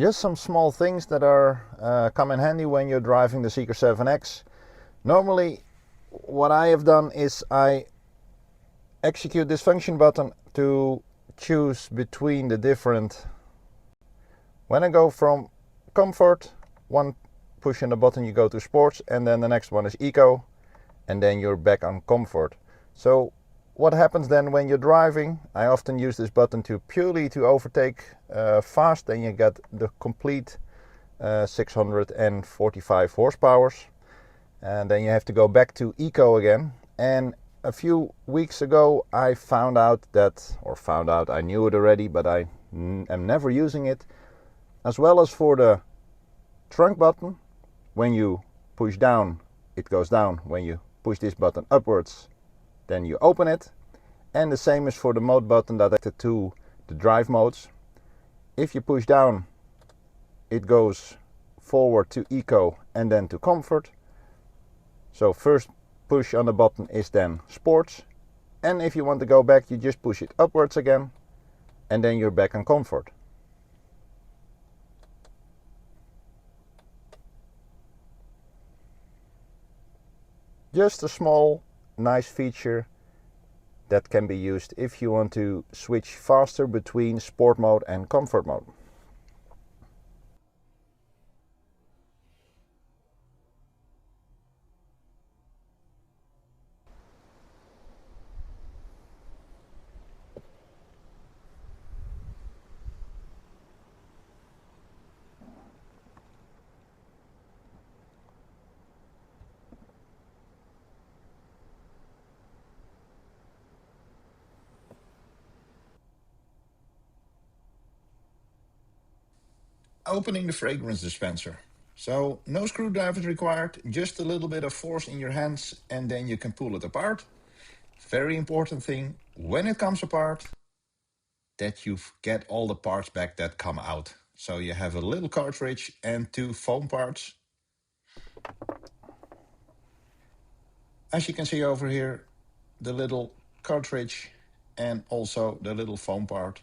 Just some small things that are come in handy when you're driving the Zeekr 7X. Normally what I have done is I execute this function button to choose between the different. When I go from comfort, one push on the button you go to sports, and then the next one is eco, and then you're back on comfort. So what happens then when you're driving, I often use this button to purely to overtake fast, then you get the complete 645 horsepower, and then you have to go back to eco again. And a few weeks ago I found out that, I knew it already, but I am never using it, as well as for the trunk button. When you push down, it goes down. When you push this button upwards, then you open it. And the same is for the mode button that connected to the drive modes. If you push down, it goes forward to eco and then to comfort. So first push on the button is then sports, and if you want to go back, you just push it upwards again, and then you're back on comfort. Just a small nice feature that can be used if you want to switch faster between sport mode and comfort mode. Opening the fragrance dispenser. So no screwdrivers required, just a little bit of force in your hands and then you can pull it apart. Very important thing, when it comes apart, that you get all the parts back that come out. So you have a little cartridge and two foam parts. As you can see over here, the little cartridge and also the little foam part.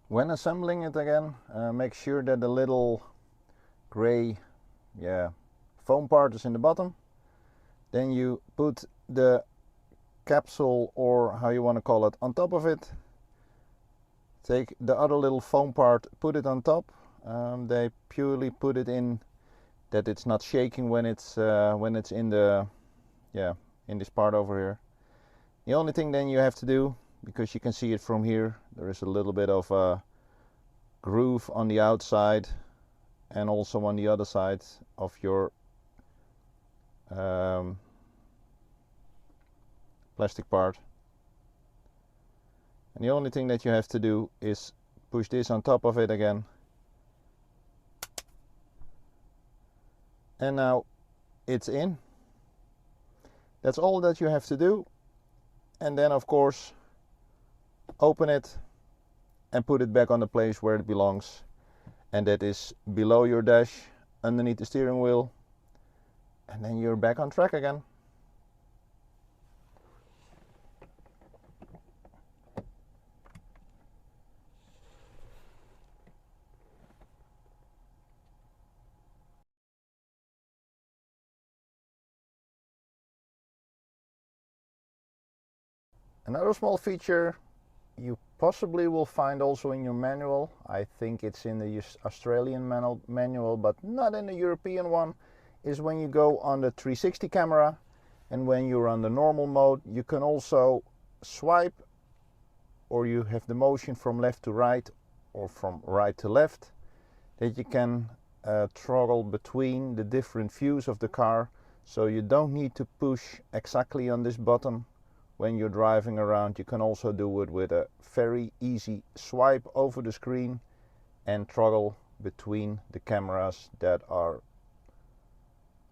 When assembling it again, make sure that the little gray foam part is in the bottom. Then you put the capsule, or how you want to call it, on top of it. Take the other little foam part, put it on top. They purely put it in that it's not shaking when it's in the in this part over here. The only thing then you have to do, because you can see it from here, there is a little bit of a groove on the outside and also on the other side of your plastic part. And the only thing that you have to do is push this on top of it again. And now it's in. That's all that you have to do. And then of course open it and put it back on the place where it belongs. And that is below your dash, underneath the steering wheel. And then you're back on track again. Another small feature you possibly will find also in your manual, I think it's in the Australian manual, but not in the European one, is when you go on the 360 camera and when you're on the normal mode, you can also swipe, or you have the motion from left to right or from right to left, that you can toggle between the different views of the car. So you don't need to push exactly on this button when you're driving around. You can also do it with a very easy swipe over the screen and toggle between the cameras that are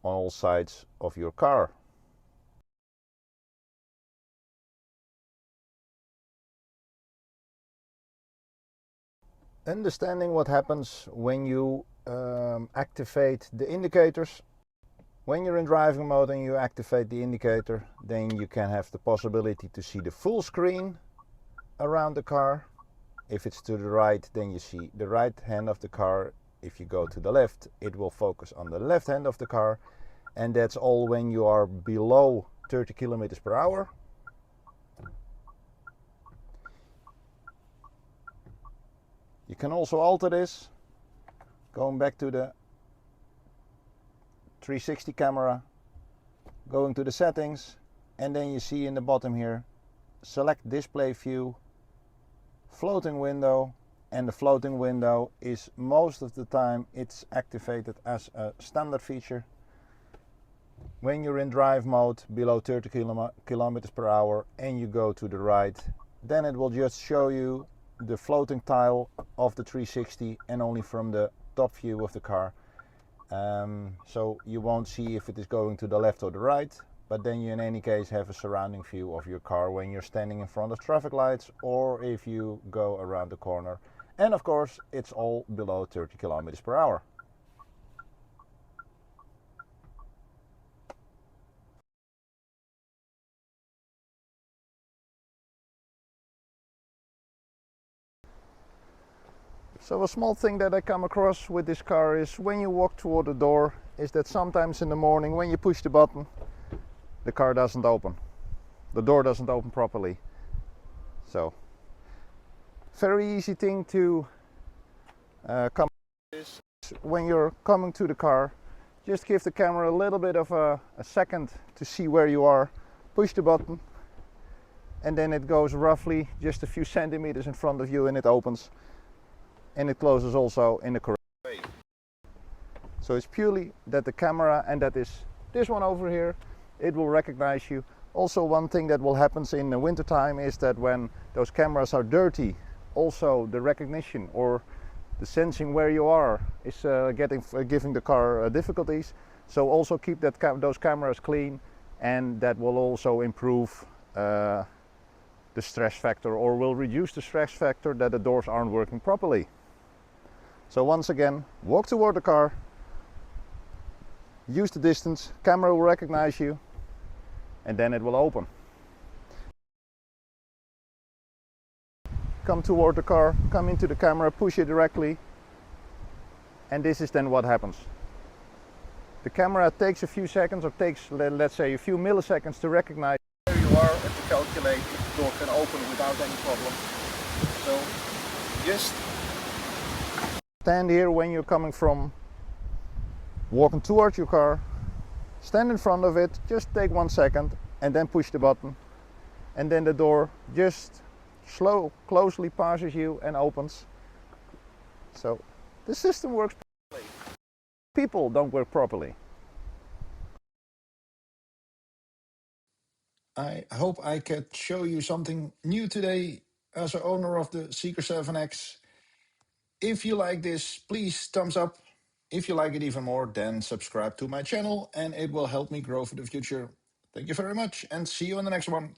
on all sides of your car. Understanding what happens when you activate the indicators. When you're in driving mode and you activate the indicator, then you can have the possibility to see the full screen around the car. If it's to the right, then you see the right hand of the car. If you go to the left, it will focus on the left hand of the car. And that's all when you are below 30 kilometers per hour. You can also alter this, going back to the 360 camera, going to the settings, and then you see in the bottom here, select display view, floating window, and the floating window is most of the time it's activated as a standard feature. When you're in drive mode below 30 kilometers per hour and you go to the right, then it will just show you the floating tile of the 360 and only from the top view of the car. So you won't see if it is going to the left or the right, but then you in any case have a surrounding view of your car when you're standing in front of traffic lights or if you go around the corner. And of course it's all below 30 kilometers per hour. So a small thing that I come across with this car is when you walk toward the door is that sometimes in the morning when you push the button, the car doesn't open. The door doesn't open properly. So very easy thing to come is when you're coming to the car, just give the camera a little bit of a second to see where you are, push the button, and then it goes roughly just a few centimeters in front of you and it opens. And it closes also in the correct way. So it's purely that the camera, and that is this one over here, it will recognize you. Also one thing that will happen in the winter time is that when those cameras are dirty, also the recognition or the sensing where you are is giving the car difficulties. So also keep those cameras clean, and that will also improve the stress factor, or will reduce the stress factor that the doors aren't working properly. So once again, walk toward the car, use the distance, camera will recognize you, and then it will open. Come toward the car, come into the camera, push it directly, and this is then what happens. The camera takes a few seconds, or takes, let's say, a few milliseconds to recognize where you are and to calculate if the door can open without any problem. So just stand here when you're coming from walking towards your car, stand in front of it, just take 1 second and then push the button, and then the door just closely passes you and opens. So the system works properly. People don't work properly. I hope I could show you something new today as an owner of the Zeekr 7X. If you like this, please thumbs up. If you like it even more, then subscribe to my channel and it will help me grow for the future. Thank you very much and see you on the next one.